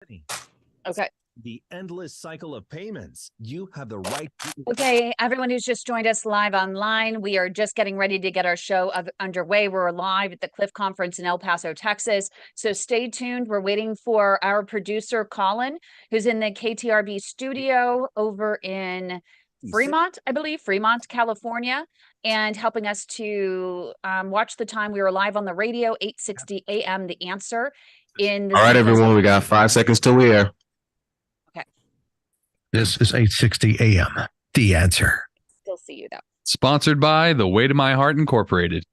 Okay. The endless cycle of payments. You have the right. Okay, everyone who's just joined us live online, we are just getting ready to get our show underway. We're live at the CLI-F Conference in El Paso, Texas. So stay tuned. We're waiting for our producer, Colin, who's in the KTRB studio over in Fremont, I believe, Fremont, California, and helping us to watch the time. We were live on the radio, 8:60 a.m., The Answer. In the All right, everyone, we got 5 seconds till we air. Okay. This is 8:60 a.m. The Answer. Still see you, though. Sponsored by The Way to My Heart Incorporated.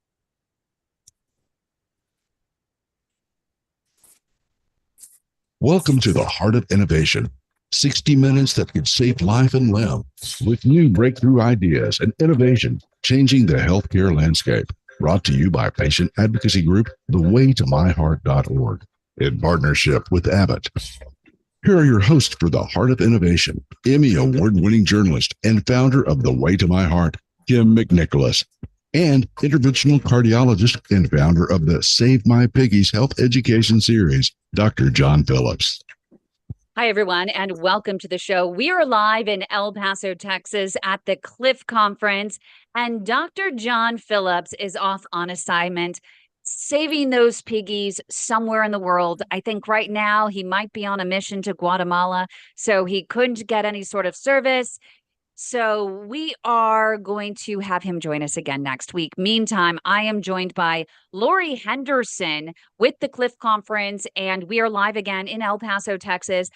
Welcome to the Heart of Innovation. 60 minutes that could save life and limb with new breakthrough ideas and innovation changing the healthcare landscape. Brought to you by patient advocacy group, thewaytomyheart.org, in partnership with Abbott. Here are your hosts for the Heart of Innovation, Emmy Award-winning journalist and founder of The Way to My Heart, Kym McNicholas, and interventional cardiologist and founder of the Save My Piggies Health Education Series, Dr. John Phillips. Hi, everyone, and welcome to the show. We are live in El Paso, Texas at the CLI-F Conference, and Dr. John Phillips is off on assignment, saving those piggies somewhere in the world. I think right now he might be on a mission to Guatemala, so he couldn't get any sort of service. So we are going to have him join us again next week. Meantime, I am joined by Lori Henderson with the CLI-F Conference, and we are live again in El Paso, Texas.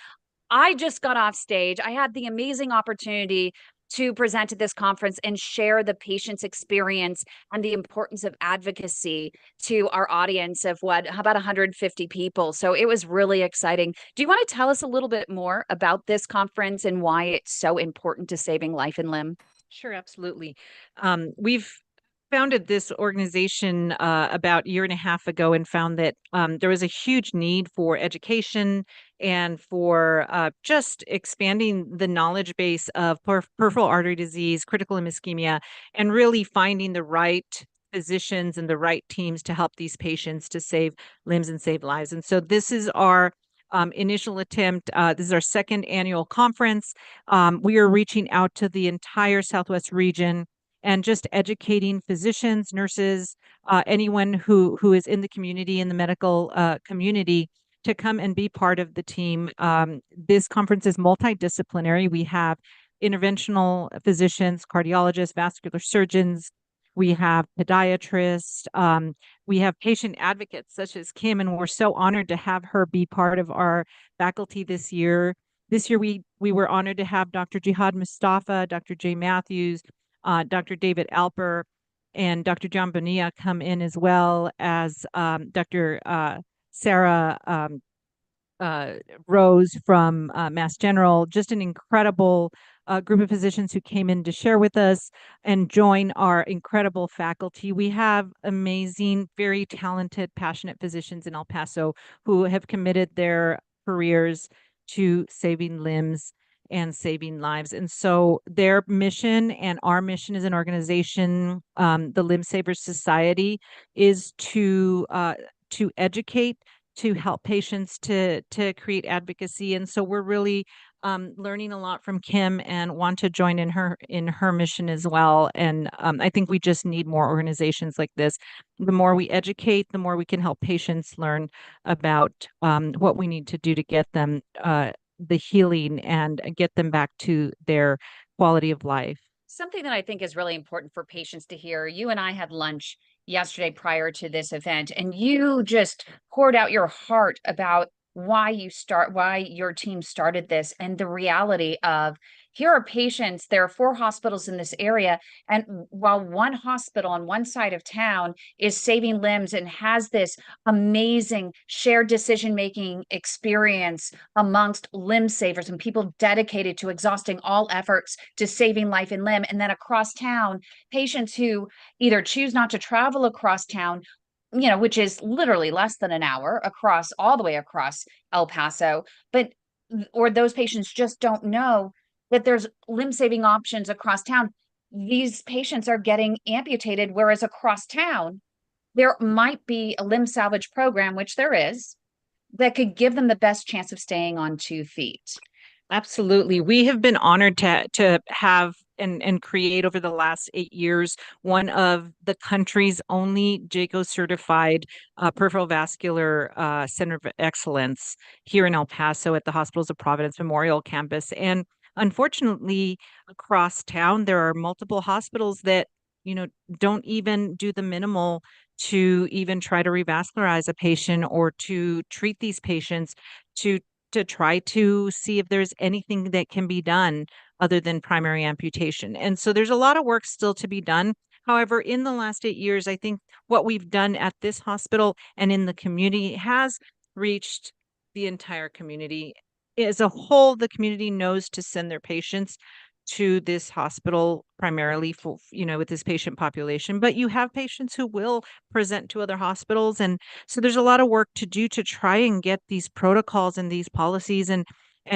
I just got off stage. I had the amazing opportunity to present at this conference and share the patient's experience and the importance of advocacy to our audience of about 150 people. So it was really exciting. Do you want to tell us a little bit more about this conference and why it's so important to saving life and limb? Sure, absolutely. We've founded this organization about a year and a half ago and found that there was a huge need for education and for just expanding the knowledge base of peripheral artery disease, critical limb ischemia, and really finding the right physicians and the right teams to help these patients to save limbs and save lives. And so this is our initial attempt. This is our second annual conference. We are reaching out to the entire Southwest region and just educating physicians, nurses, anyone who is in the community, in the medical community, to come and be part of the team. This conference is multidisciplinary. We have interventional physicians, cardiologists, vascular surgeons. We have podiatrists. We have patient advocates such as Kym, and we're so honored to have her be part of our faculty this year. This year, we were honored to have Dr. Jihad Mustafa, Dr. Jay Mathews, Dr. David Alper, and Dr. John Bonilla come in, as well as Dr. Sarah Rose from Mass General. Just an incredible group of physicians who came in to share with us and join our incredible faculty. We have amazing, very talented, passionate physicians in El Paso who have committed their careers to saving limbs and saving lives. And so their mission and our mission as an organization, the Limb Savers Society, is to educate, to help patients, to create advocacy. And so we're really learning a lot from Kym and want to join in her mission as well. And I think we just need more organizations like this. The more we educate, the more we can help patients learn about what we need to do to get them the healing and get them back to their quality of life. Something that I think is really important for patients to hear. You and I had lunch yesterday prior to this event, and you just poured out your heart about why your team started this, and the reality of, here are patients, there are 4 hospitals in this area, and while one hospital on one side of town is saving limbs and has this amazing shared decision-making experience amongst limb savers and people dedicated to exhausting all efforts to saving life and limb, and then across town, patients who either choose not to travel across town, which is literally less than an hour all the way across El Paso, or those patients just don't know that there's limb saving options across town. These patients are getting amputated, whereas across town, there might be a limb salvage program, which there is, that could give them the best chance of staying on 2 feet? Absolutely. We have been honored to have and create over the last 8 years one of the country's only JACO certified peripheral vascular center of excellence here in El Paso at the Hospitals of Providence Memorial Campus. And unfortunately, across town, there are multiple hospitals that, don't even do the minimal to even try to revascularize a patient or to treat these patients to try to see if there's anything that can be done other than primary amputation. And so there's a lot of work still to be done. However, in the last 8 years, I think what we've done at this hospital and in the community has reached the entire community. As a whole, the community knows to send their patients to this hospital primarily for, with this patient population, but you have patients who will present to other hospitals. And so there's a lot of work to do to try and get these protocols and these policies and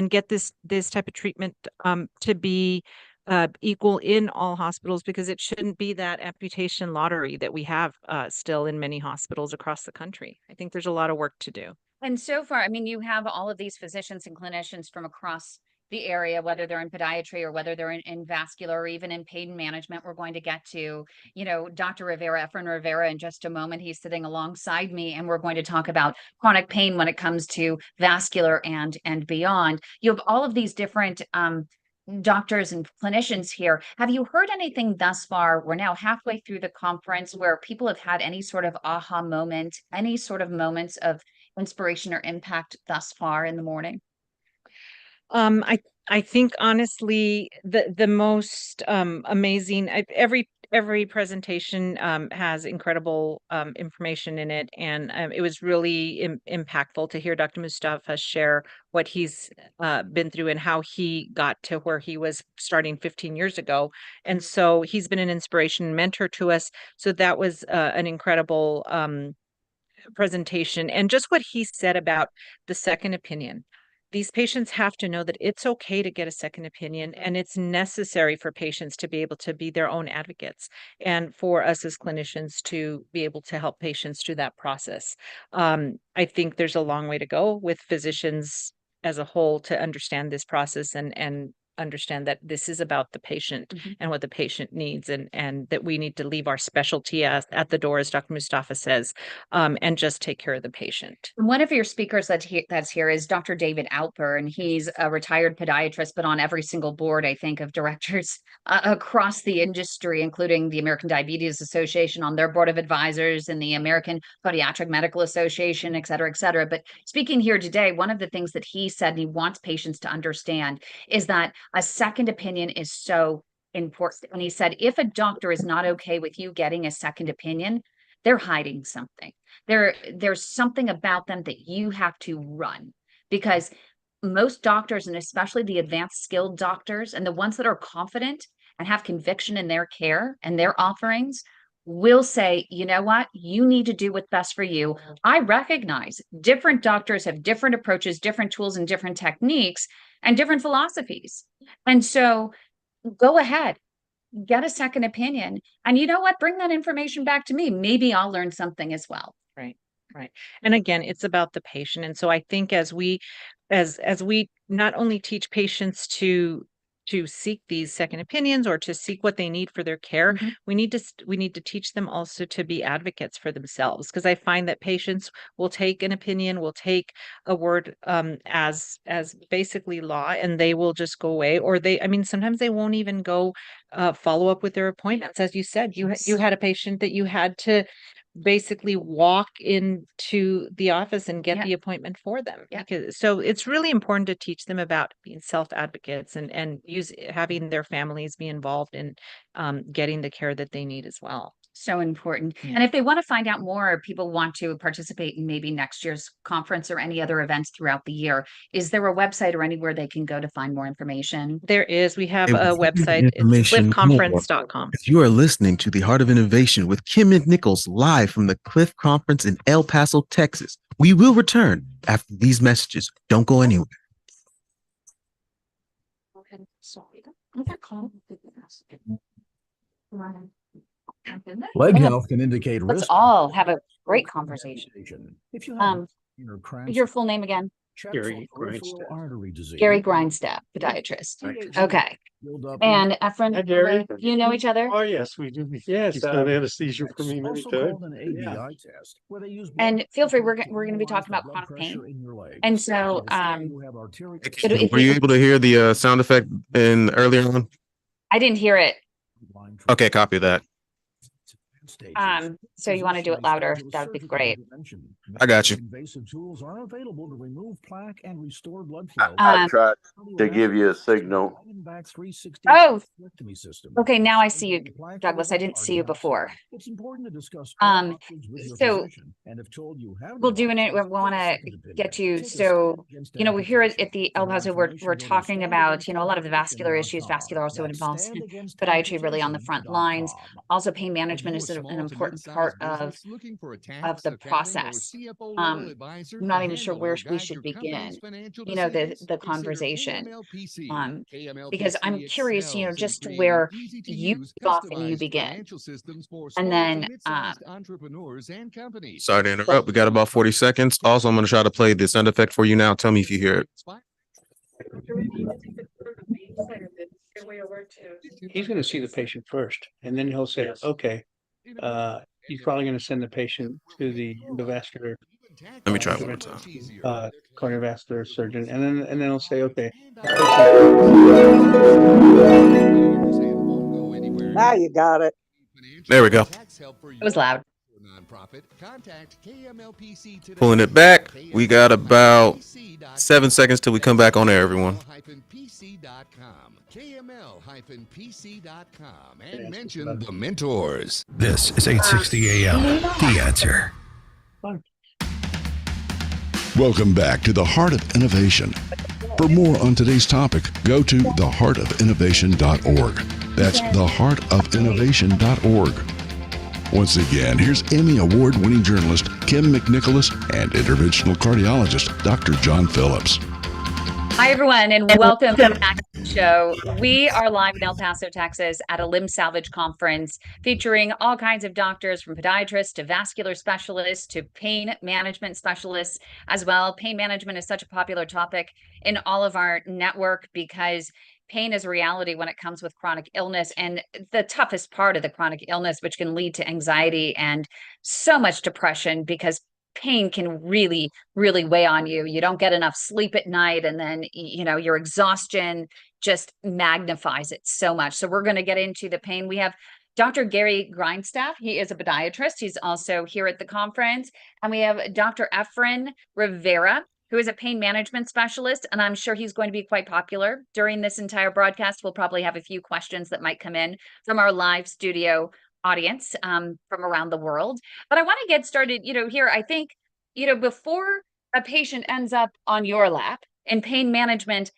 get this type of treatment to be equal in all hospitals, because it shouldn't be that amputation lottery that we have still in many hospitals across the country. I think there's a lot of work to do. And so far, I mean, you have all of these physicians and clinicians from across the area, whether they're in podiatry or whether they're in vascular or even in pain management. We're going to get to, Dr. Rivera, Efrain Rivera, in just a moment. He's sitting alongside me, and we're going to talk about chronic pain when it comes to vascular and beyond. You have all of these different doctors and clinicians here. Have you heard anything thus far? We're now halfway through the conference where people have had any sort of aha moment, any sort of moments of inspiration or impact thus far in the morning? I think honestly, the most amazing, every presentation has incredible information in it, and it was really impactful to hear Dr. Mustafa share what he's been through and how he got to where he was starting 15 years ago. And so he's been an inspiration and mentor to us. So that was an incredible presentation. And just what he said about the second opinion. These patients have to know that it's okay to get a second opinion, and it's necessary for patients to be able to be their own advocates, and for us as clinicians to be able to help patients through that process. I think there's a long way to go with physicians as a whole to understand this process and understand that this is about the patient and what the patient needs, and that we need to leave our specialty at the door, as Dr. Mustafa says, and just take care of the patient. One of your speakers that's here is Dr. David Outper, and he's a retired podiatrist, but on every single board, I think, of directors across the industry, including the American Diabetes Association on their board of advisors and the American Podiatric Medical Association, et cetera, et cetera. But speaking here today, one of the things that he said, and he wants patients to understand, is that a second opinion is so important. And he said, if a doctor is not okay with you getting a second opinion, they're hiding something. There's something about them that you have to run, because most doctors, and especially the advanced skilled doctors and the ones that are confident and have conviction in their care and their offerings, will say, you know what, you need to do what's best for you. I recognize different doctors have different approaches, different tools, and different techniques and different philosophies. And so go ahead, get a second opinion. And you know what? Bring that information back to me. Maybe I'll learn something as well. Right. And again, it's about the patient. And so I think as we not only teach patients to seek these second opinions or to seek what they need for their care, we need to teach them also to be advocates for themselves, because I find that patients will take an opinion, will take a word as basically law, and they will just go away, or sometimes they won't even go follow up with their appointments. As you said, you had a patient that you had to basically walk into the office and get the appointment for them. So it's really important to teach them about being self-advocates and having their families be involved in getting the care that they need as well. So important. And if they want to find out more, or people want to participate in maybe next year's conference or any other events throughout the year, is there a website or anywhere they can go to find more information? There is. We have a website. It's cliffconference.com. You are listening to The Heart of Innovation with Kym McNicholas, live from the Cliff Conference in El Paso, Texas. We will return after these messages. Don't go anywhere. Leg health can indicate risk. Let's all have a great conversation. If you have Your full name again? Gary Grindstaff. Gary Grindstaff, podiatrist. Okay. And Efrain, Hi, Gary. you know each other? Oh, yes, we do. Yes, done anesthesia for me many times. And feel free, we're going to be talking about chronic pain. And so, Were you able to hear the sound effect in earlier on? I didn't hear it. Okay, copy that. So you want to do it louder? That would be great. I got you. Invasive tools are available to remove plaque and restore blood flow. I tried to give you a signal. Oh, okay. Now I see you, Douglas. I didn't see you before. It's important to discuss so we'll do it. We want to get to, so, you know, we're here at the El Paso, we're talking about, you know, a lot of the vascular issues. Vascular also involves podiatry really on the front lines. Also pain management is an important part of the process. I'm not even sure where we should begin, you know, the conversation, because I'm curious, you know, just where you off and you begin. And then, sorry to interrupt. We got about 40 seconds. Also, I'm going to try to play the sound effect for you now. Tell me if you hear it. He's going to see the patient first, and then he'll say, okay, he's probably going to send the patient to the vascular. Let me try one more time. Cardiovascular surgeon, and then he'll say, okay. Now you got it. There we go. It was loud. Pulling it back. We got about 7 seconds till we come back on air, everyone. KML-PC.com and mention the mentors. This is 860 AM. The Answer. Welcome back to the Heart of Innovation. For more on today's topic, go to theheartofinnovation.org. That's theheartofinnovation.org. Once again, here's Emmy Award-winning journalist Kym McNicholas and interventional cardiologist Dr. John Phillips. Hi, everyone, and welcome back to the show. We are live in El Paso, Texas at a limb salvage conference featuring all kinds of doctors, from podiatrists to vascular specialists to pain management specialists as well. Pain management is such a popular topic in all of our network because pain is a reality when it comes with chronic illness, and the toughest part of the chronic illness, which can lead to anxiety and so much depression, because pain can really, really weigh on you. You don't get enough sleep at night, and then, you know, your exhaustion just magnifies it so much. So we're going to get into the pain. We have Dr. Gary Grindstaff. He is a podiatrist. He's also here at the conference. And we have Dr. Efrain Rivera, who is a pain management specialist, and I'm sure he's going to be quite popular during this entire broadcast. We'll probably have a few questions that might come in from our live studio audience from around the world. But I want to get started, you know, here. I think, you know, before a patient ends up on your lap in pain management,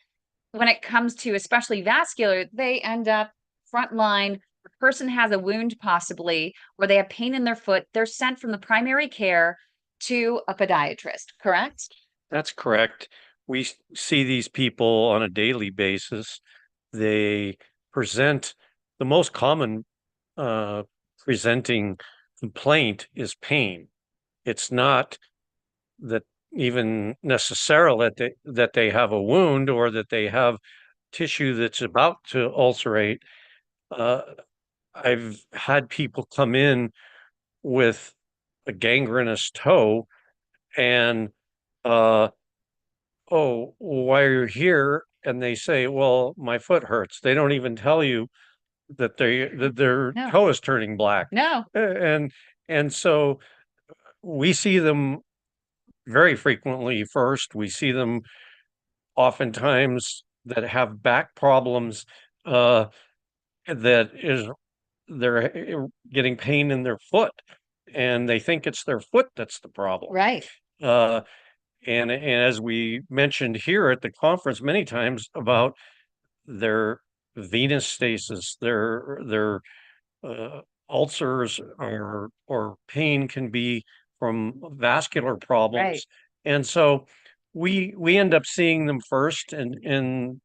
when it comes to especially vascular, they end up frontline. The person has a wound possibly, or they have pain in their foot. They're sent from the primary care to a podiatrist, correct? That's correct. We see these people on a daily basis. They present, the most common presenting complaint is pain. It's not that even necessarily that they have a wound or that they have tissue that's about to ulcerate. I've had people come in with a gangrenous toe and oh, why are you here? And they say, well, my foot hurts. They don't even tell you that their toe is turning black. No. And so we see them very frequently first. We see them oftentimes that have back problems, they're getting pain in their foot, and they think it's their foot that's the problem. Right. And as we mentioned here at the conference many times about their venous stasis, their ulcers or pain can be from vascular problems. Right. And so we end up seeing them first, and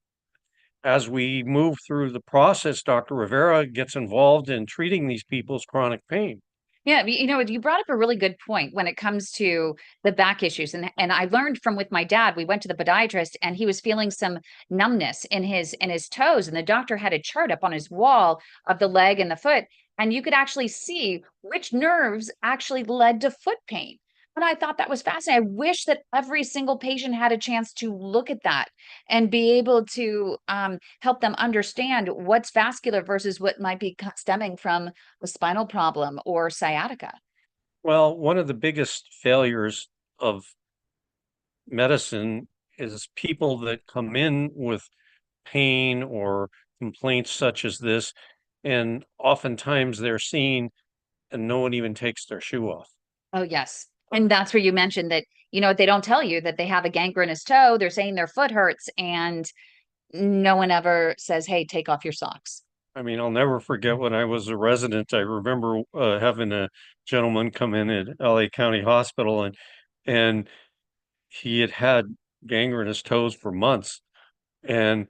as we move through the process, Dr. Rivera gets involved in treating these people's chronic pain. Yeah, you brought up a really good point when it comes to the back issues. And I learned from with my dad, we went to the podiatrist and he was feeling some numbness in his toes. And the doctor had a chart up on his wall of the leg and the foot. And you could actually see which nerves actually led to foot pain. And I thought that was fascinating. I wish that every single patient had a chance to look at that and be able to help them understand what's vascular versus what might be stemming from a spinal problem or sciatica. Well, one of the biggest failures of medicine is people that come in with pain or complaints such as this, and oftentimes they're seen and no one even takes their shoe off. Oh, yes. And that's where you mentioned that, they don't tell you that they have a gangrenous toe. They're saying their foot hurts, and no one ever says, hey, take off your socks. I mean, I'll never forget when I was a resident. I remember having a gentleman come in at LA County Hospital, and he had gangrenous toes for months. And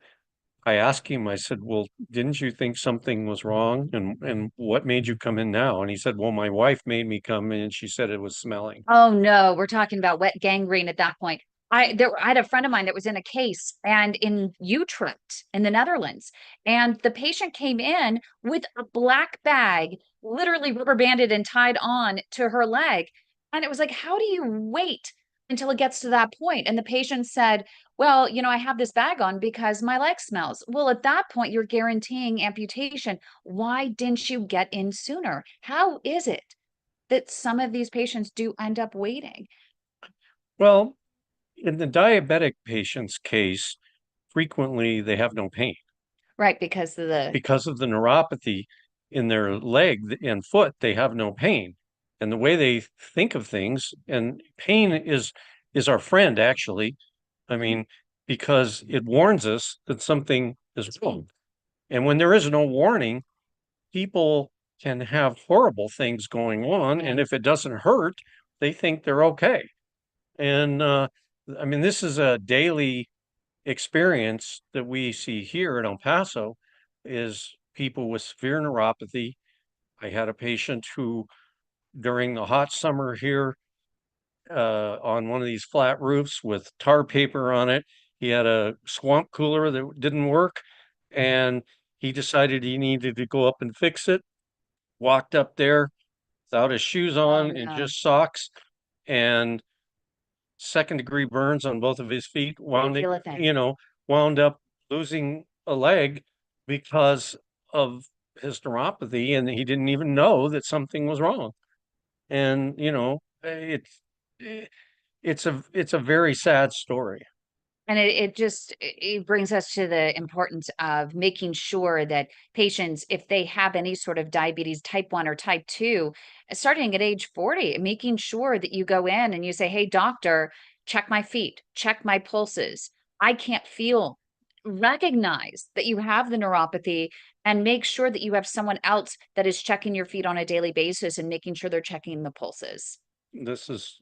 I asked him, I said, well, didn't you think something was wrong? And what made you come in now? And he said, well, my wife made me come in and she said it was smelling. Oh no, we're talking about wet gangrene at that point. I had a friend of mine that was in a case and in Utrecht in the Netherlands, and the patient came in with a black bag, literally rubber banded and tied on to her leg. And it was like, how do you wait until it gets to that point? And the patient said, well, I have this bag on because my leg smells. Well, at that point, you're guaranteeing amputation. Why didn't you get in sooner? How is it that some of these patients do end up waiting? Well, in the diabetic patient's case, frequently they have no pain. Right, because of the neuropathy in their leg and foot, they have no pain. And the way they think of things, and pain is our friend, actually. I mean, because it warns us that something is wrong. And when there is no warning, people can have horrible things going on. And if it doesn't hurt, they think they're okay. And I mean, this is a daily experience that we see here in El Paso, is people with severe neuropathy. I had a patient who, during the hot summer here, on one of these flat roofs with tar paper on it, he had a swamp cooler that didn't work, and he decided he needed to go up and fix it. Walked up there without his shoes on and just socks, and second-degree burns on both of his feet. Wound up losing a leg because of his neuropathy, and he didn't even know that something was wrong. And it's a very sad story. And it brings us to the importance of making sure that patients, if they have any sort of diabetes, type 1 or type 2, starting at age 40, making sure that you go in and you say, hey, doctor, check my feet, check my pulses. I can't feel. Recognize that you have the neuropathy and make sure that you have someone else that is checking your feet on a daily basis and making sure they're checking the pulses. This is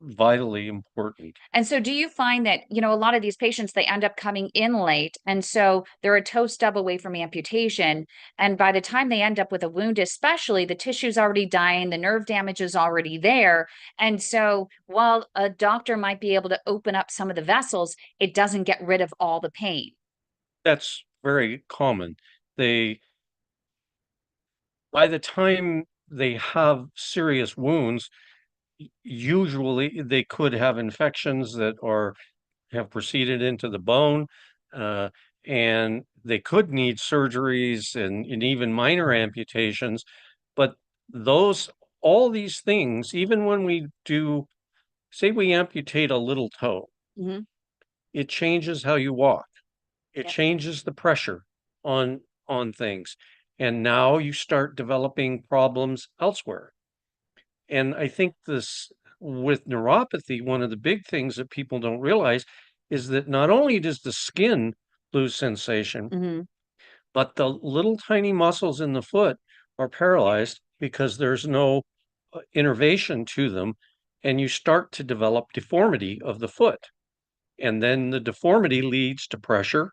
vitally important. And so do you find that, a lot of these patients, they end up coming in late, and so they're a toe stub away from amputation, and by the time they end up with a wound, especially, the tissue's already dying, the nerve damage is already there, and so while a doctor might be able to open up some of the vessels, it doesn't get rid of all the pain. That's very common. By the time they have serious wounds, usually they could have infections that have proceeded into the bone, and they could need surgeries and even minor amputations. But all these things, even when we say we amputate a little toe, it changes how you walk. It changes the pressure on things. And now you start developing problems elsewhere. And I think with neuropathy, one of the big things that people don't realize is that not only does the skin lose sensation, but the little tiny muscles in the foot are paralyzed because there's no innervation to them, and you start to develop deformity of the foot. And then the deformity leads to pressure,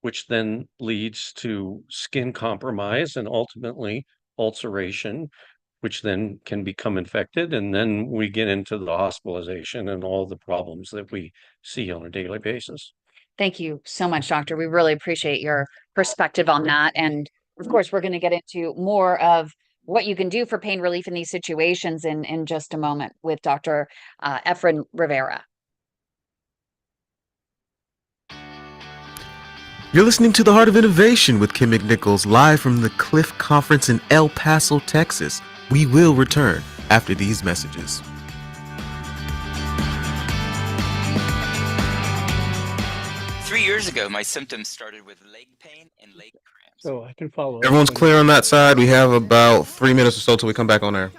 which then leads to skin compromise and ultimately ulceration, which then can become infected. And then we get into the hospitalization and all the problems that we see on a daily basis. Thank you so much, Doctor. We really appreciate your perspective on that. And of course, we're going to get into more of what you can do for pain relief in these situations in just a moment with Dr. Efrain Rivera. You're listening to The Heart of Innovation with Kym McNicholas, live from the Cliff Conference in El Paso, Texas. We will return after these messages. Years ago, my symptoms started with leg pain and leg cramps. So I can follow. Everyone's clear on that side. We have about 3 minutes or so till we come back on air.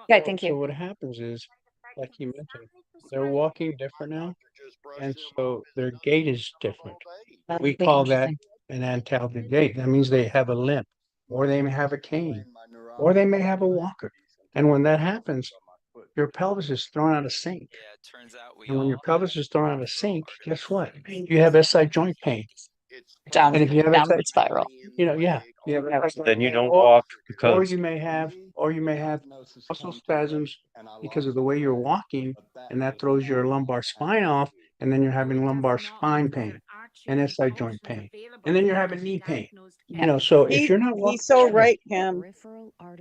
Okay, thank you. So what happens is, like you mentioned, they're walking different now, and so their gait is different. We call that an antalgic gait. That means they have a limp, or they may have a cane, or they may have a walker. And when that happens, your pelvis is thrown out of sync. Yeah, it turns out And when your pelvis is thrown out of sync, guess what? You have SI joint pain. Down, and if you have downward spiral. You have Then you don't walk or because you may have muscle spasms because of the way you're walking, and that throws your lumbar spine off, and then you're having lumbar spine pain and SI joint pain, and then you're having knee pain. So if you're not walking, He's so right, Kym.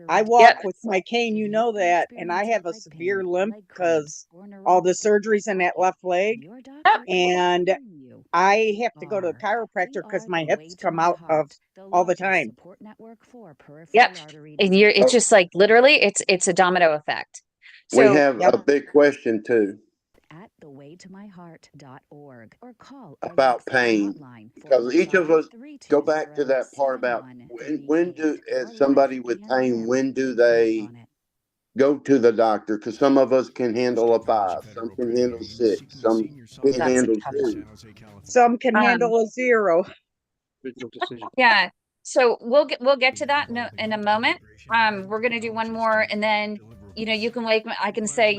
I walk with my cane, you know that, and I have a severe limp because all the surgeries in that left leg, and I have to go to the chiropractor because my hips come out of all the time. Yep, and it's just like literally, it's a domino effect. So, we have a big question too. At thewaytomyheart.org or call about pain, because each of us go back to that part about when do, as somebody with pain, when do they go to the doctor? Because some of us can handle a 5, some can handle 6, some can handle 2, some can handle a 0. Yeah, so we'll get to that in a moment. We're gonna do one more, and then you can I can say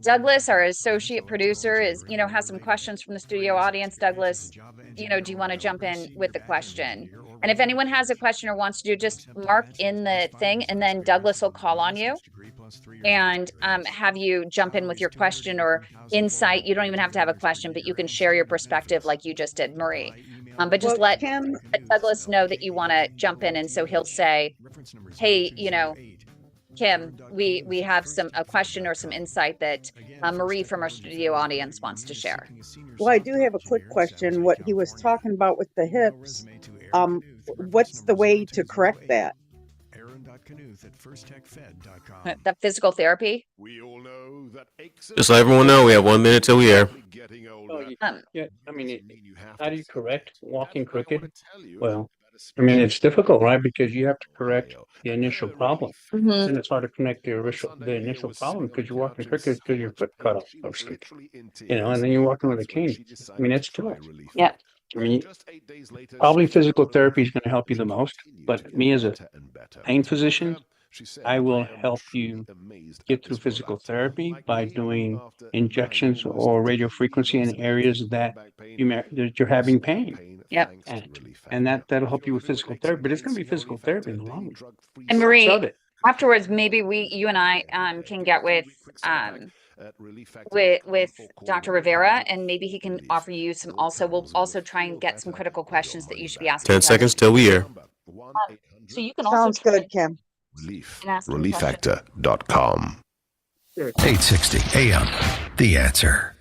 Douglas, our associate producer, has some questions from the studio audience. Douglas, do you want to jump in with the question? And if anyone has a question or wants to just mark in the thing, and then Douglas will call on you and have you jump in with your question or insight. You don't even have to have a question, but you can share your perspective like you just did, Marie. But just let Douglas know that you want to jump in, and so he'll say, hey, Kym, we have a question or some insight that Marie from our studio audience wants to share. Well, I do have a quick question. What he was talking about with the hips, what's the way to correct that? The physical therapy? Just let everyone know, we have 1 minute till we air. How do you correct walking crooked? Well, it's difficult, right? Because you have to correct the initial problem. And it's hard to connect the initial problem because you're walking crooked because your foot cut off or something. And then you're walking with a cane. It's tough. Yeah. Probably physical therapy is going to help you the most. But me as a pain physician, I will help you get through physical therapy by doing injections or radio frequency in areas that you're having pain. Yep. And that'll help you with physical therapy, but it's going to be physical therapy in the long run. And Marie, afterwards, maybe you and I can get with Dr. Rivera, and maybe he can offer you some. We'll also try and get some critical questions that you should be asking. 10 seconds till we air. So you can also sounds good, Kym. Relieffactor.com. 860 AM, The Answer.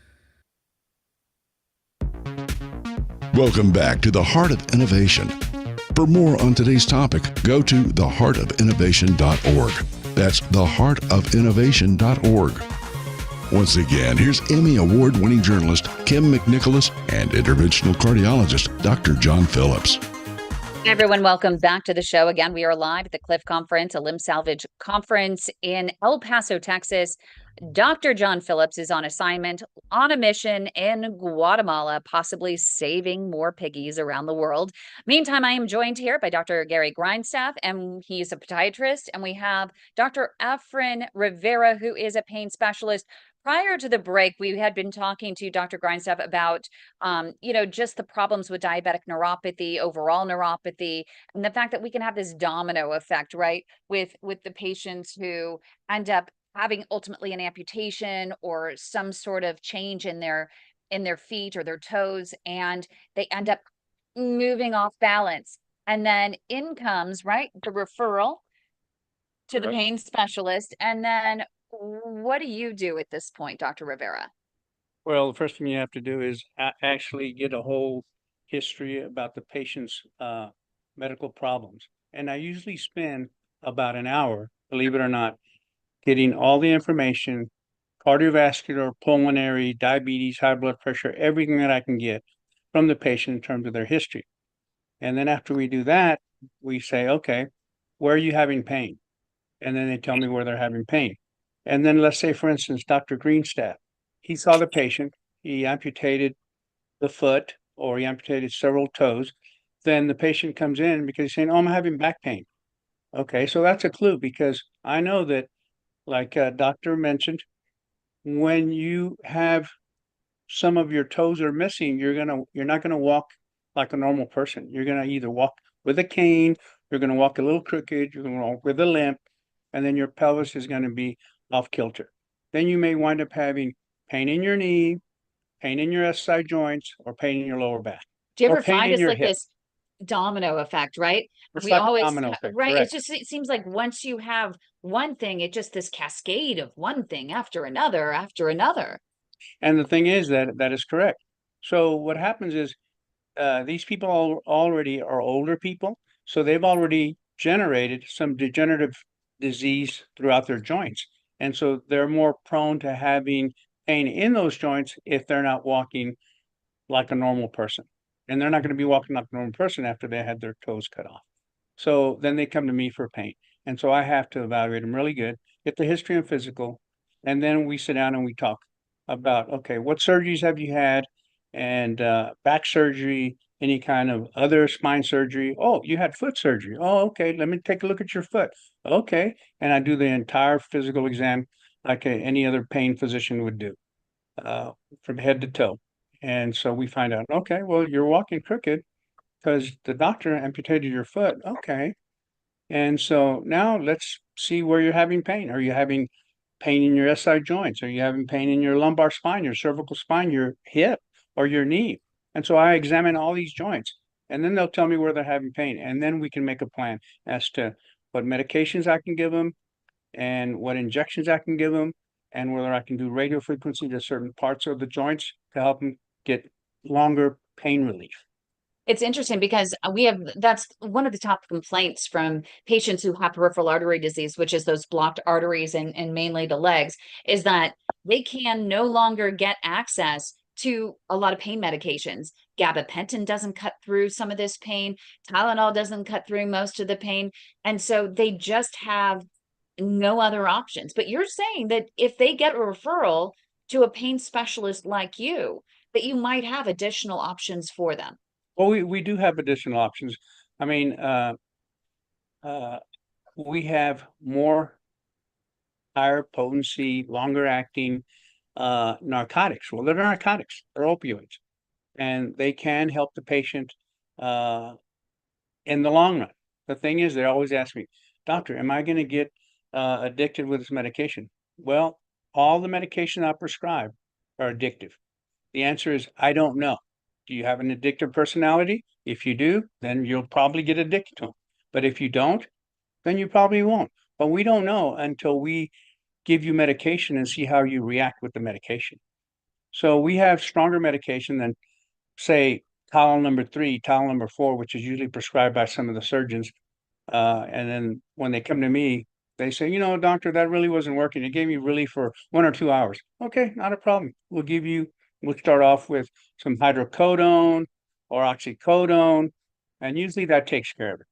Welcome back to the Heart of Innovation. For more on today's topic, go to theheartofinnovation.org. That's theheartofinnovation.org. Once again, here's Emmy Award-winning journalist Kym McNicholas and interventional cardiologist Dr. John Phillips. Hey everyone, welcome back to the show. Again, we are live at the Cliff Conference, a limb salvage conference in El Paso, Texas. Dr. John Phillips is on assignment on a mission in Guatemala, possibly saving more piggies around the world. Meantime, I am joined here by Dr. Gary Grindstaff, and he's a podiatrist. And we have Dr. Efrain Rivera, who is a pain specialist, prior to the break, we had been talking to Dr. Grindstaff about, just the problems with diabetic neuropathy, overall neuropathy, and the fact that we can have this domino effect, right? With the patients who end up having ultimately an amputation or some sort of change in their feet or their toes, and they end up moving off balance. And then in comes, right, the referral to the pain specialist. And then what do you do at this point, Dr. Rivera? Well, the first thing you have to do is actually get a whole history about the patient's medical problems. And I usually spend about an hour, believe it or not, getting all the information, cardiovascular, pulmonary, diabetes, high blood pressure, everything that I can get from the patient in terms of their history. And then after we do that, we say, okay, where are you having pain? And then they tell me where they're having pain. And then let's say, for instance, Dr. Greenstaff, he saw the patient, he amputated the foot or he amputated several toes. Then the patient comes in because he's saying, oh, I'm having back pain. Okay, so that's a clue because I know that, like doctor mentioned, when you have some of your toes are missing, you're not gonna walk like a normal person. You're gonna either walk with a cane, you're gonna walk a little crooked, you're gonna walk with a limp, and then your pelvis is gonna be off kilter. Then you may wind up having pain in your knee, pain in your SI joints, or pain in your lower back. Do you or ever pain find in it's your like hip. this domino effect, right? It's We like a always, domino effect, right? correct. It seems like once you have one thing, it just this cascade of one thing after another after another. And the thing is that is correct. So what happens is these people already are older people, so they've already generated some degenerative disease throughout their joints. And so they're more prone to having pain in those joints if they're not walking like a normal person. And they're not going to be walking like a normal person after they had their toes cut off. So then they come to me for pain. And so I have to evaluate them really good, get the history and physical, and then we sit down and we talk about, okay, what surgeries have you had? And back surgery, any kind of other spine surgery. Oh, you had foot surgery. Oh, okay, let me take a look at your foot. Okay. And I do the entire physical exam like any other pain physician would do, from head to toe. And so we find out, okay, well, you're walking crooked because the doctor amputated your foot. Okay. And so now let's see where you're having pain. Are you having pain in your SI joints? Are you having pain in your lumbar spine, your cervical spine, your hip, or your knee? And so I examine all these joints and then they'll tell me where they're having pain. And then we can make a plan as to what medications I can give them and what injections I can give them and whether I can do radio frequency to certain parts of the joints to help them get longer pain relief. It's interesting because that's one of the top complaints from patients who have peripheral artery disease, which is those blocked arteries and mainly the legs, is that they can no longer get access to a lot of pain medications. Gabapentin doesn't cut through some of this pain. Tylenol doesn't cut through most of the pain. And so they just have no other options. But you're saying that if they get a referral to a pain specialist like you, that you might have additional options for them. Well, we do have additional options. I mean, we have more higher potency, longer acting narcotics. Well, they're narcotics, they're opioids, and they can help the patient in the long run. The thing is, they always ask me, doctor, am I going to get addicted with this medication? Well, all the medication I prescribe are addictive. The answer is, I don't know. Do you have an addictive personality? If you do, then you'll probably get addicted to them. But if you don't, then you probably won't. But we don't know until we give you medication and see how you react with the medication. So we have stronger medication than, say, Tylenol number 3, Tylenol number 4, which is usually prescribed by some of the surgeons. And then when they come to me, they say, doctor, that really wasn't working. It gave me relief for 1 or 2 hours. Okay, not a problem. We'll start off with some hydrocodone or oxycodone, and usually that takes care of it.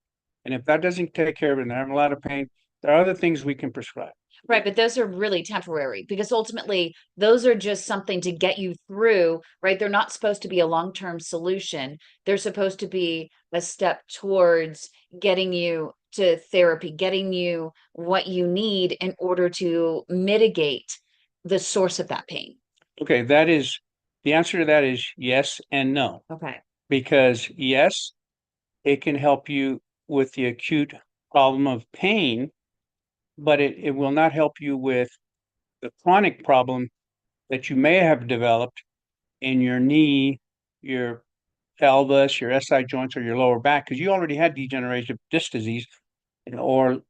And if that doesn't take care of it and they're having a lot of pain, there are other things we can prescribe. Right, but those are really temporary because ultimately those are just something to get you through, right? They're not supposed to be a long-term solution. They're supposed to be a step towards getting you to therapy, getting you what you need in order to mitigate the source of that pain? Okay, the answer to that is yes and no. Okay. Because yes, it can help you with the acute problem of pain, but it will not help you with the chronic problem that you may have developed in your knee, your pelvis, your SI joints, or your lower back, because you already had degenerative disc disease, or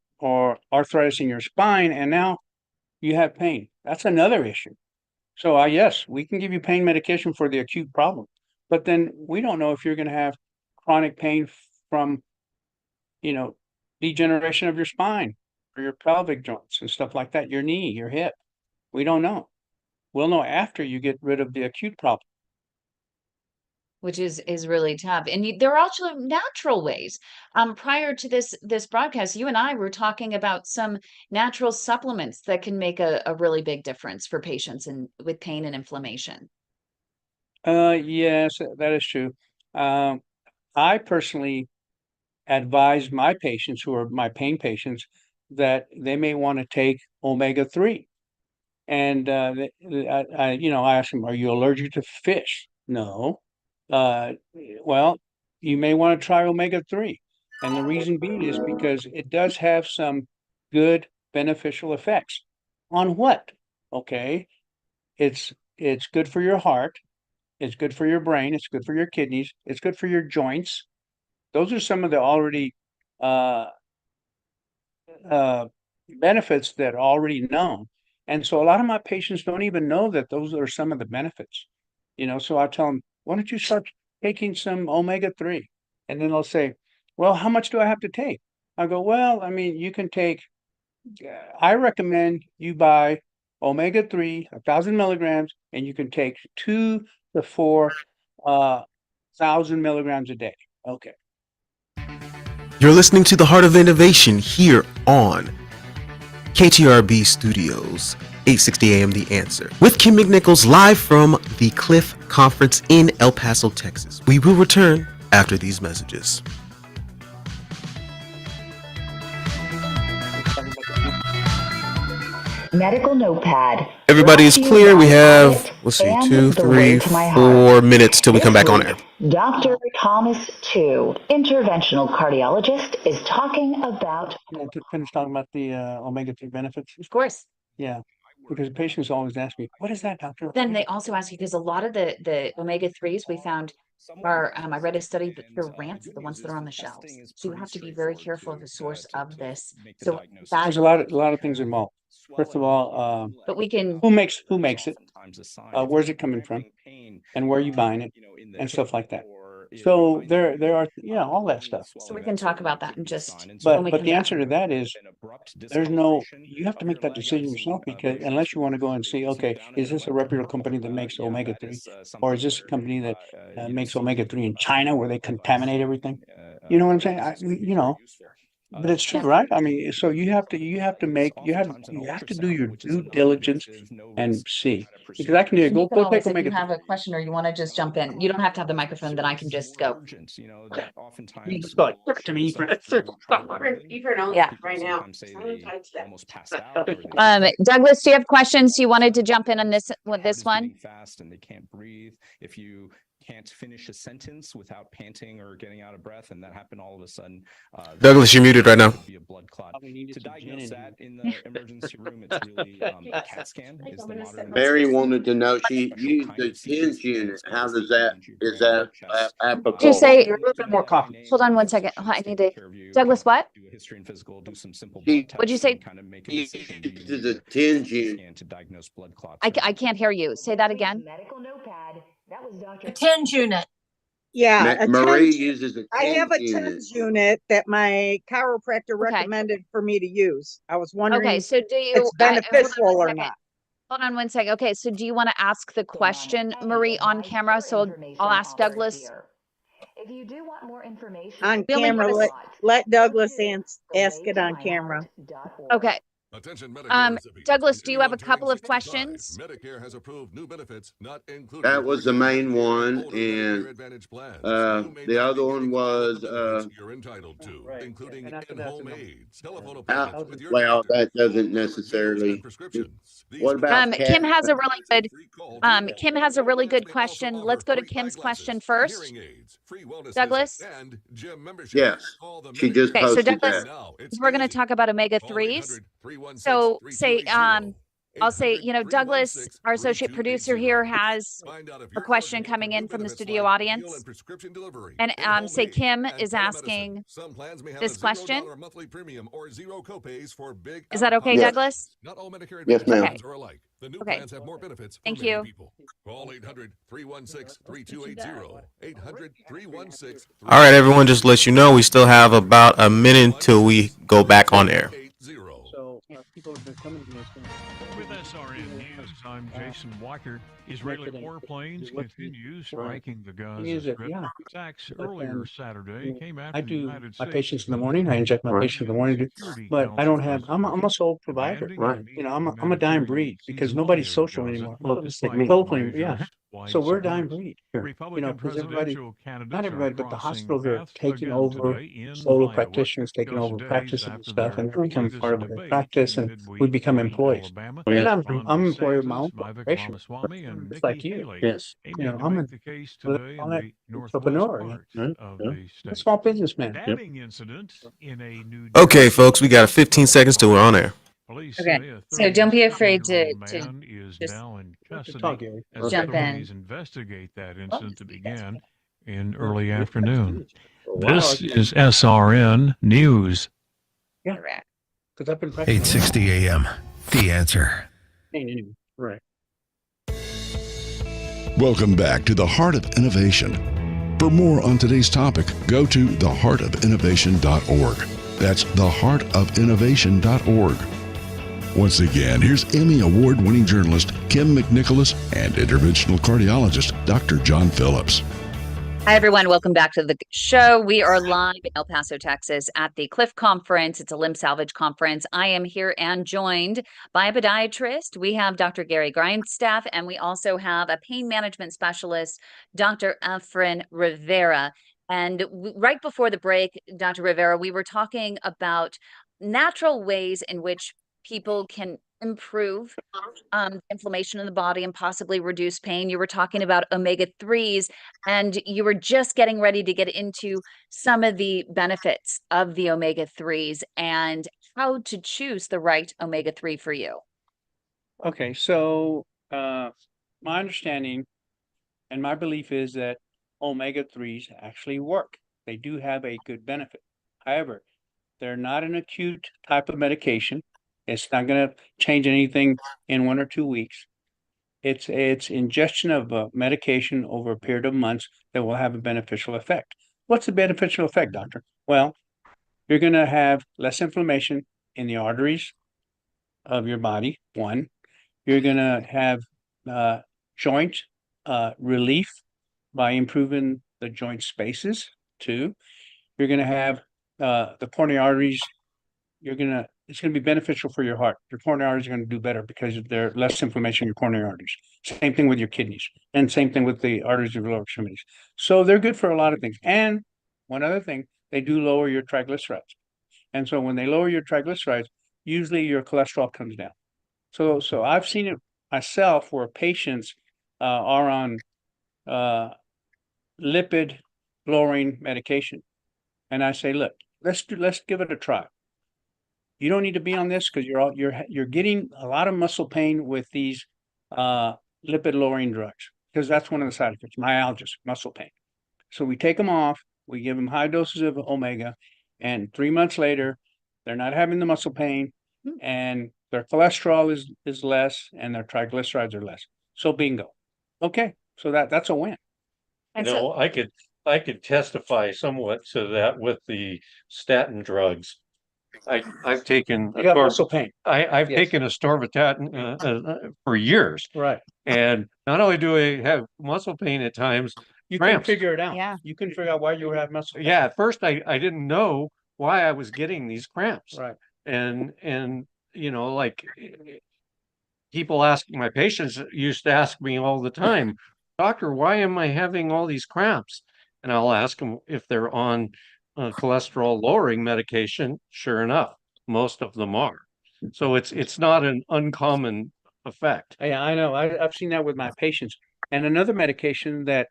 arthritis in your spine, and now you have pain. That's another issue. So yes, we can give you pain medication for the acute problem, but then we don't know if you're going to have chronic pain from, degeneration of your spine or your pelvic joints and stuff like that, your knee, your hip. We don't know. We'll know after you get rid of the acute problem. Which is really tough. And there are also natural ways. Prior to this broadcast, you and I were talking about some natural supplements that can make a really big difference for patients with pain and inflammation. Yes, that is true. I personally advise my patients, who are my pain patients, that they may want to take omega-3. And I ask them, are you allergic to fish? No. Well, you may want to try omega-3. And the reason being is because it does have some good beneficial effects. On what? Okay. It's good for your heart. It's good for your brain. It's good for your kidneys. It's good for your joints. Those are some of the already benefits that are already known. And so a lot of my patients don't even know that those are some of the benefits. So I tell them, why don't you start taking some omega-3? And then they'll say, well, how much do I have to take? I go, well, I mean, you can take, I recommend you buy omega-3, 1,000 milligrams, and you can take 2 to 4,000 milligrams a day. Okay. You're listening to The Heart of Innovation here on KTRB Studios, 860 AM The Answer, with Kym McNicholas live from the Cliff Conference in El Paso, Texas. We will return after these messages. Medical notepad. Everybody is clear. We have, let's see, 2, 3, 4 minutes till we come back on air. Dr. Thomas Tu, interventional cardiologist, is talking about. To finish talking about the omega-3 benefits. Of course. Yeah, because patients always ask me, what is that, doctor? Then they also ask you, because a lot of the omega-3s we found are, I read a study that they're rancid, the ones that are on the shelves. So you have to be very careful of the source of this. So there's a lot of things involved. First of all, but we can, who makes it? Where's it coming from? And where are you buying it? And stuff like that. So there are, all that stuff. So we can talk about that in just. But the answer to that is, you have to make that decision yourself, because unless you want to go and see, okay, is this a reputable company that makes omega-3, or is this a company that makes omega-3 in China where they contaminate everything? You know what I'm saying? But it's true, right? I mean, so you have to do your due diligence and see. Because I can go take omega-3. If you have a question or you want to just jump in, you don't have to have the microphone. Then I can just go. Look to me, yeah. Right now. Douglas, do you have questions? You wanted to jump in on this one? Fast and they can't breathe. If you can't finish a sentence without panting or getting out of breath, and that happened all of a sudden. Douglas, you're muted right now. Be a blood clot. To diagnose that in the emergency room, it's really a CAT scan. Is the modern. Barry wanted to know, she used the TENS unit. How does that, is that applicable? Did you say, a little bit more coffee? Hold on one second. I need to, Douglas, what? Do a history and physical, do some simple What'd you say? Kind of make a decision. To the TENS unit to diagnose blood clots. I can't hear you. Say that again. Medical notepad. That was Dr. A TENS unit. Yeah, Marie uses a TENS I have a unit. TENS unit that my chiropractor recommended for me to use. I was wondering Okay, so do you? if it's beneficial or not. Hold on one second. Okay, so do you want to ask the question, Marie, on camera? So I'll ask Douglas. If you do want more information on camera, let Douglas ask it on camera. Okay. Attention Douglas, do you have a couple of questions? Medicare has approved new benefits not included. That was the main one, and the other one was you're entitled to, including in-home aids, telephone well, appointments with your that doesn't necessarily. What about Kim has a really good Kim has a really good question. Let's go to Kim's question first. Douglas? Yes, she just okay, so posted Douglas, that. we're going to talk about omega-3s. So say, I'll say, Douglas, our associate producer here, has a question coming in from the studio audience. And say Kim is asking this question. Is that okay, yes. Douglas? Yes, ma'am. Okay. The new Okay. plans have more benefits. Thank you. Call 800-316-3280. 800-316. All right, everyone, just to let you know, we still have about a minute till we go back on air. So people have been coming to us. With SRN News, I'm Jason Walker. Israeli warplanes continue striking the Gaza Strip. Attacks earlier Saturday came after I the do United my States. patients in the morning. I inject my patients in the morning, but I don't have. I'm a sole provider. Right. I'm a dying breed because nobody's social anymore. Yeah. So we're a dying breed here. Because everybody, not everybody, but the hospitals are taking over. Solo practitioners taking over practice and stuff, and become part of their practice, and we become employees. And I'm employee of my own corporation. Just like you. Yes. I'm an entrepreneur. A small businessman. Okay, folks, we got 15 seconds till we're on air. Okay, so don't be afraid to just jump in. Investigate that incident that began in early afternoon. This is SRN News. Yeah, because I've been 8:60 a.m. The Answer. Right. Welcome back to the Heart of Innovation. For more on today's topic, go to theheartofinnovation.org. That's theheartofinnovation.org. Once again, here's Emmy Award-winning journalist Kym McNicholas and interventional cardiologist Dr. John Phillips. Hi, everyone. Welcome back to the show. We are live in El Paso, Texas at the CLI-F Conference. It's a limb salvage conference. I am here and joined by a podiatrist. We have Dr. Gary Grindstaff, and we also have a pain management specialist, Dr. Efrain Rivera. And right before the break, Dr. Rivera, we were talking about natural ways in which people can improve inflammation in the body and possibly reduce pain. You were talking about omega-3s, and you were just getting ready to get into some of the benefits of the omega-3s and how to choose the right omega-3 for you. Okay, so my understanding and my belief is that omega-3s actually work. They do have a good benefit. However, they're not an acute type of medication. It's not going to change anything in 1 or 2 weeks. It's ingestion of a medication over a period of months that will have a beneficial effect. What's the beneficial effect, doctor? Well, you're going to have less inflammation in the arteries of your body, one. You're going to have joint relief by improving the joint spaces, two. You're going to have the coronary arteries. It's going to be beneficial for your heart. Your coronary arteries are going to do better because there's less inflammation in your coronary arteries. Same thing with your kidneys, and same thing with the arteries of your lower extremities. So they're good for a lot of things. And one other thing, they do lower your triglycerides. And so when they lower your triglycerides, usually your cholesterol comes down. So I've seen it myself where patients are on lipid lowering medication, and I say, look, let's give it a try. You don't need to be on this because you're getting a lot of muscle pain with these lipid lowering drugs, because that's one of the side effects, myalgia, muscle pain. So we take them off, we give them high doses of omega, and 3 months later, they're not having the muscle pain, and their cholesterol is less, and their triglycerides are less. So bingo. Okay, so that's a win. You know, I could testify somewhat to that with the statin drugs. I've taken muscle pain. I've taken a Storvastatin for years. Right. And not only do I have muscle pain at times, You cramps. can figure it out. Yeah. You can figure out why you have muscle pain. Yeah, at first I didn't know why I was getting these cramps. Right. And like people my patients used to ask me all the time, doctor, why am I having all these cramps? And I'll ask them if they're on cholesterol lowering medication. Sure enough, most of them are. So it's not an uncommon effect. Yeah, I know. I've seen that with my patients. And another medication that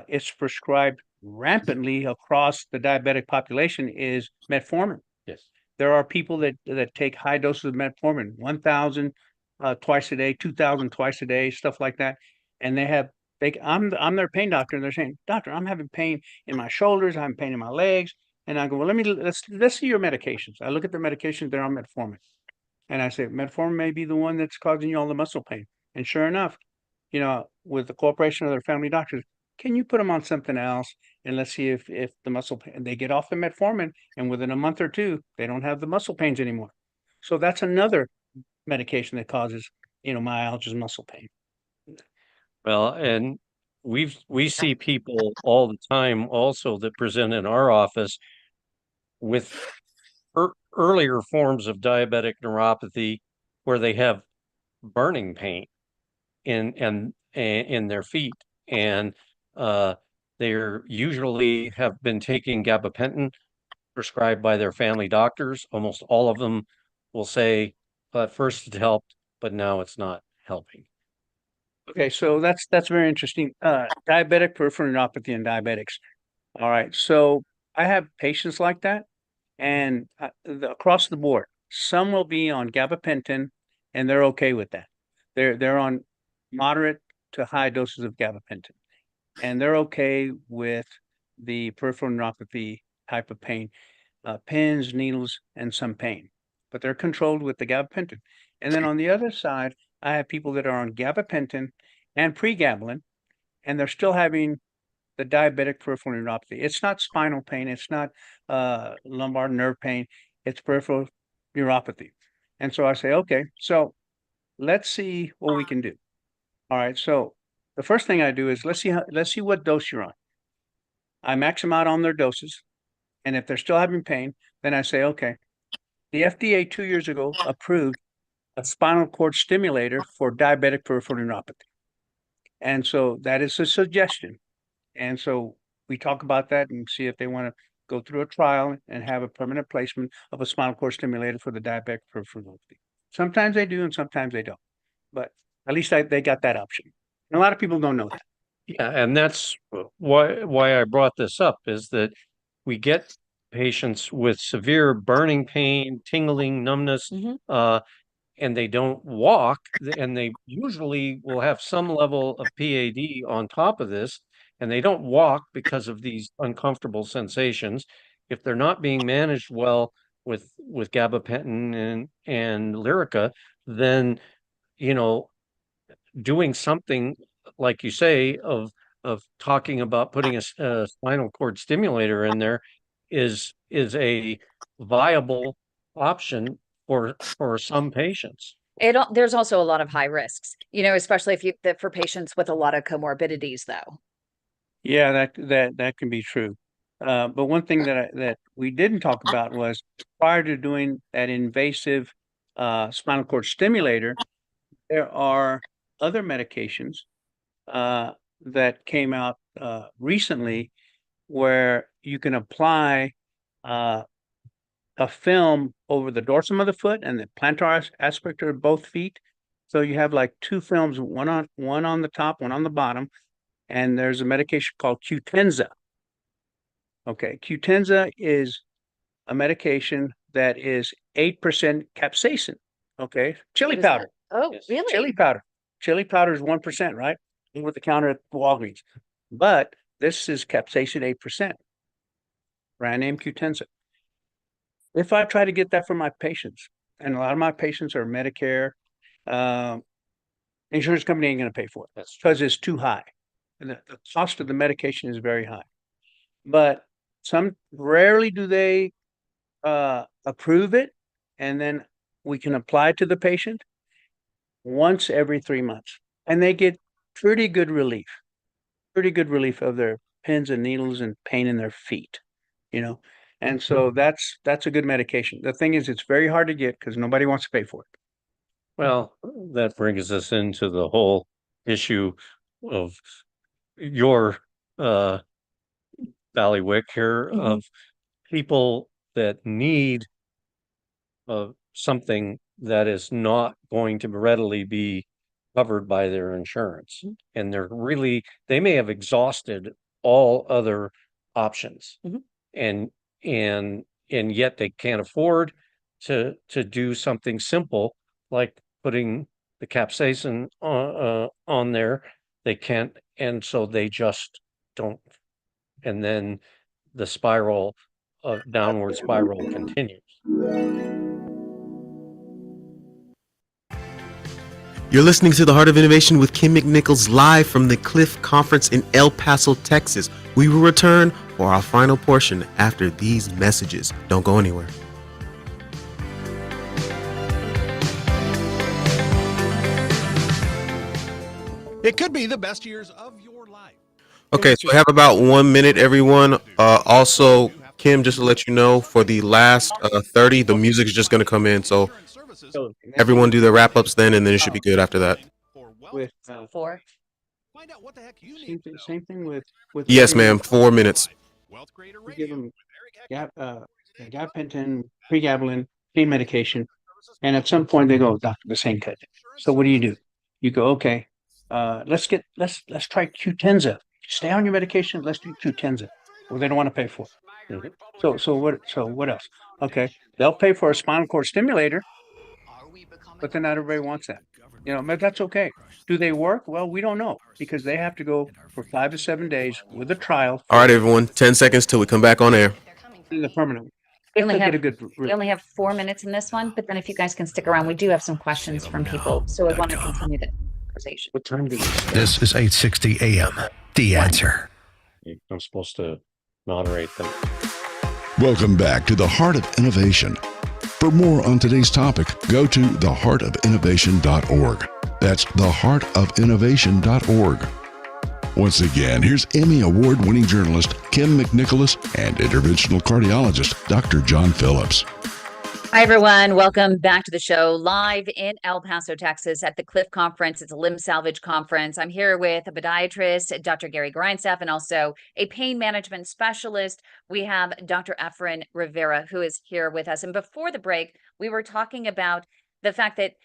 is prescribed rampantly across the diabetic population is metformin. Yes. There are people that take high doses of metformin, 1,000 twice a day, 2,000 twice a day, stuff like that. And I'm their pain doctor, and they're saying, doctor, I'm having pain in my shoulders, I'm having pain in my legs. And I go, well, let's see your medications. I look at their medications, they're on metformin. And I say, metformin may be the one that's causing you all the muscle pain. And sure enough, with the cooperation of their family doctors, can you put them on something else? And let's see if the muscle pain, they get off the metformin, and within a month or two, they don't have the muscle pains anymore. So that's another medication that causes, myalgias, muscle pain. Well, and we see people all the time also that present in our office with earlier forms of diabetic neuropathy where they have burning pain in their feet, and they're usually have been taking gabapentin prescribed by their family doctors. Almost all of them will say, at first it helped, but now it's not helping. Okay, so that's very interesting. Diabetic peripheral neuropathy in diabetics. All right, so I have patients like that, and across the board, some will be on gabapentin, and they're okay with that. They're on moderate to high doses of gabapentin, and they're okay with the peripheral neuropathy type of pain, pins, needles, and some pain, but they're controlled with the gabapentin. And then on the other side, I have people that are on gabapentin and pregabalin, and they're still having the diabetic peripheral neuropathy. It's not spinal pain. It's not lumbar nerve pain. It's peripheral neuropathy. And so I say, okay, so let's see what we can do. All right. So the first thing I do is let's see what dose you're on. I max them out on their doses. And if they're still having pain, then I say, okay, the FDA 2 years ago approved a spinal cord stimulator for diabetic peripheral neuropathy. And so that is a suggestion. And so we talk about that and see if they want to go through a trial and have a permanent placement of a spinal cord stimulator for the diabetic peripheral neuropathy. Sometimes they do and sometimes they don't. But at least they got that option. And a lot of people don't know that. Yeah, and that's why I brought this up, is that we get patients with severe burning pain, tingling, numbness, and they don't walk, and they usually will have some level of PAD on top of this, and they don't walk because of these uncomfortable sensations. If they're not being managed well with gabapentin and Lyrica, then doing something like you say of talking about putting a spinal cord stimulator in there is a viable option for some patients. There's also a lot of high risks, especially for patients with a lot of comorbidities, though. Yeah, that can be true. But one thing that we didn't talk about was prior to doing that invasive spinal cord stimulator, there are other medications that came out recently where you can apply a film over the dorsum of the foot and the plantar aspect of both feet. So you have like two films, one on the top, one on the bottom, and there's a medication called Qutenza. Okay, Qutenza is a medication that is 8% capsaicin. Okay, chili powder. Oh, really? Chili powder. Chili powder is 1%, right? Over the counter at Walgreens. But this is capsaicin 8%. Brand name Qutenza. If I try to get that for my patients, and a lot of my patients are Medicare, insurance company ain't going to pay for it because it's too high. And the cost of the medication is very high. But rarely do they approve it, and then we can apply it to the patient once every 3 months. And they get pretty good relief of their pins and needles and pain in their feet, And so that's a good medication. The thing is, it's very hard to get because nobody wants to pay for it. Well, that brings us into the whole issue of your ballywick here of people that need something that is not going to readily be covered by their insurance. And they may have exhausted all other options. And yet they can't afford to do something simple like putting the capsaicin on there. They can't, and so they just don't. And then the downward spiral continues. You're listening to The Heart of Innovation with Kym McNicholas live from the CLI-F Conference in El Paso, Texas. We will return for our final portion after these messages. Don't go anywhere. It could be the best years of your life. Okay, so we have about 1 minute, everyone. Also, Kym, just to let you know, for the last 30, the music is just going to come in. So everyone do their wrap-ups then, and then it should be good after that. With 4. Same thing with Yes, ma'am. 4 minutes. you give them gabapentin, pregabalin, pain medication, and at some point they go, doctor, this ain't good. So what do? You go, okay, let's try Q10za. Stay on your medication. Let's do Q10za. Well, they don't want to pay for it. So what else? Okay, they'll pay for a spinal cord stimulator, but then not everybody wants that. But that's okay. Do they work? Well, we don't know because they have to go for 5 to 7 days with a trial. All right, everyone. 10 seconds till we come back on air. The permanent. We only have 4 minutes in this one, but then if you guys can stick around, we do have some questions from people. So I want to continue the conversation. What time do you start? This is 8:60 a.m. The Answer. I'm supposed to moderate them. Welcome back to the Heart of Innovation. For more on today's topic, go to theheartofinnovation.org. That's theheartofinnovation.org. Once again, here's Emmy Award-winning journalist Kym McNicholas and interventional cardiologist Dr. John Phillips. Hi, everyone. Welcome back to the show live in El Paso, Texas at the CLI-F Conference. It's a limb salvage conference. I'm here with a podiatrist, Dr. Gary Grindstaff, and also a pain management specialist. We have Dr. Efrain Rivera, who is here with us. And before the break, we were talking about the fact that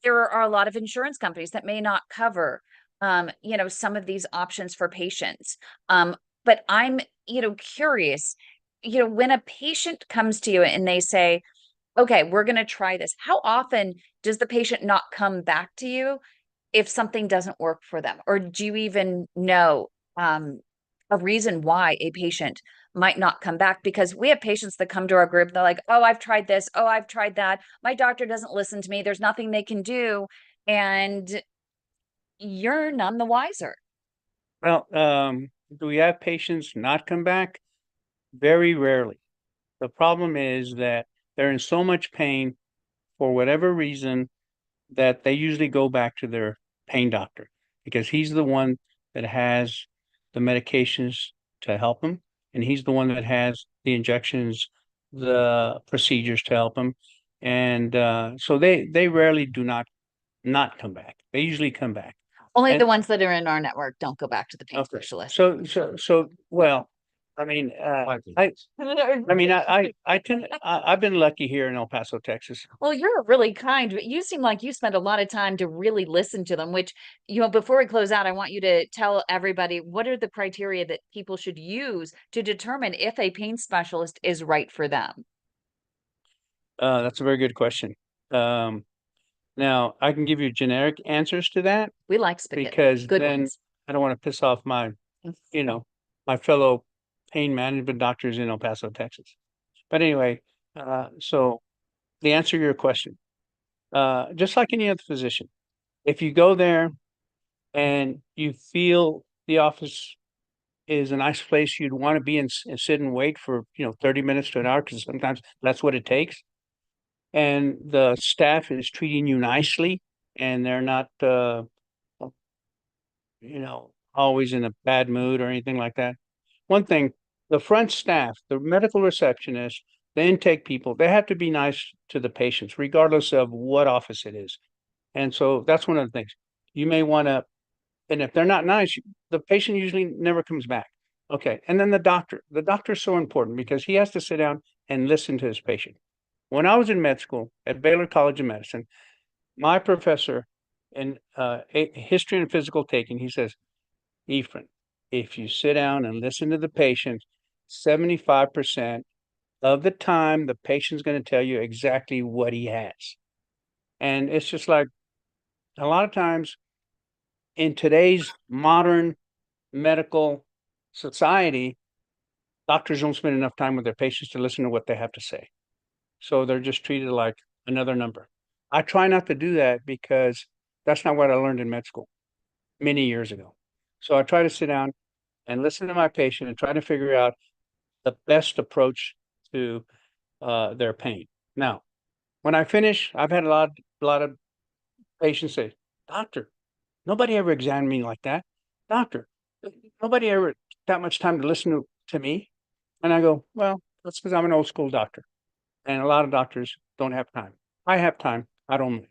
there are a lot of insurance companies that may not cover, some of these options for patients. But I'm, curious, when a patient comes to you and they say, okay, we're going to try this. How often does the patient not come back to you if something doesn't work for them? Or do you even know a reason why a patient might not come back? Because we have patients that come to our group. They're like, oh, I've tried this. Oh, I've tried that. My doctor doesn't listen to me. There's nothing they can do. And you're none the wiser. Well, do we have patients not come back? Very rarely. The problem is that they're in so much pain for whatever reason that they usually go back to their pain doctor because he's the one that has the medications to help them. And he's the one that has the injections, the procedures to help them. And so they rarely do not come back. They usually come back. Only the ones that are in our network don't go back to the pain specialist. So well, I mean, I've been lucky here in El Paso, Texas. Well, you're really kind, but you seem like you spend a lot of time to really listen to them, which, before we close out, I want you to tell everybody what are the criteria that people should use to determine if a pain specialist is right for them? That's a very good question. Now, I can give you generic answers to that. We like spaghetti. Because good then ones. I don't want to piss off my fellow pain management doctors in El Paso, Texas. But anyway, so the answer to your question, just like any other physician, if you go there and you feel the office is a nice place you'd want to be and sit and wait for 30 minutes to an hour, because sometimes that's what it takes, and the staff is treating you nicely and they're not always in a bad mood or anything like that. One thing the front staff, the medical receptionist, the intake people, they have to be nice to the patients, regardless of what office it is. And so that's one of the things you may want to, and if they're not nice, the patient usually never comes back. Okay. And then the doctor is so important because he has to sit down and listen to his patient. When I was in med school at Baylor College of Medicine, my professor in history and physical taking, he says, Efrain, if you sit down and listen to the patient, 75% of the time, the patient's going to tell you exactly what he has. And it's just like a lot of times in today's modern medical society, doctors don't spend enough time with their patients to listen to what they have to say. So they're just treated like another number. I try not to do that because that's not what I learned in med school many years ago. So I try to sit down and listen to my patient and try to figure out the best approach to their pain. Now, when I finish, I've had a lot of patients say, "Doctor, nobody ever examined me like that. Doctor, nobody ever took that much time to listen to me." And I go, "Well, that's because I'm an old school doctor. And a lot of doctors don't have time. I have time. I don't."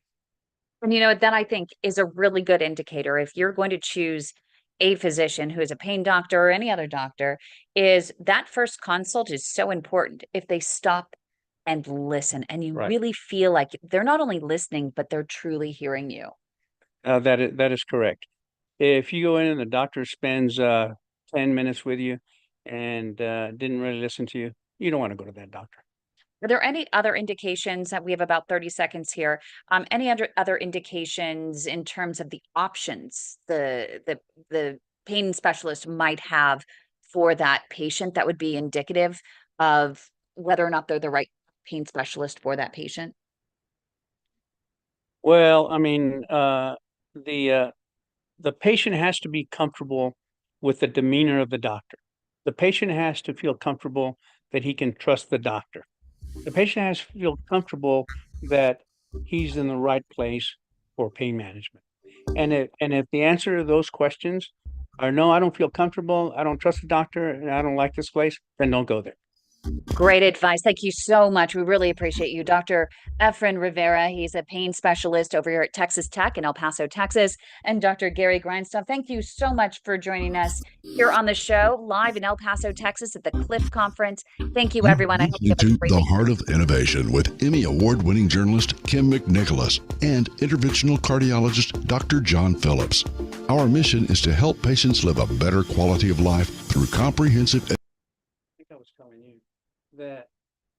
And you know, that I think is a really good indicator. If you're going to choose a physician who is a pain doctor or any other doctor, is that first consult is so important. If they stop and listen and you really feel like they're not only listening, but they're truly hearing you. That is correct. If you go in and the doctor spends 10 minutes with you and didn't really listen to you, you don't want to go to that doctor. Are there any other indications that we have about 30 seconds here? Any other indications in terms of the options the pain specialist might have for that patient that would be indicative of whether or not they're the right pain specialist for that patient? Well, I mean, the patient has to be comfortable with the demeanor of the doctor. The patient has to feel comfortable that he can trust the doctor. The patient has to feel comfortable that he's in the right place for pain management. And if the answer to those questions are no, I don't feel comfortable, I don't trust the doctor, and I don't like this place, then don't go there. Great advice. Thank you so much. We really appreciate you. Dr. Efrain Rivera, he's a pain specialist over here at Texas Tech in El Paso, Texas. And Dr. Gary Grindstaff, thank you so much for joining us here on the show, live in El Paso, Texas at the CLI-F Conference. Thank you, everyone. I hope you have a great The day. Heart of Innovation with Emmy Award-winning journalist Kym McNicholas and interventional cardiologist Dr. John Phillips. Our mission is to help patients live a better quality of life through comprehensive I think I was telling you that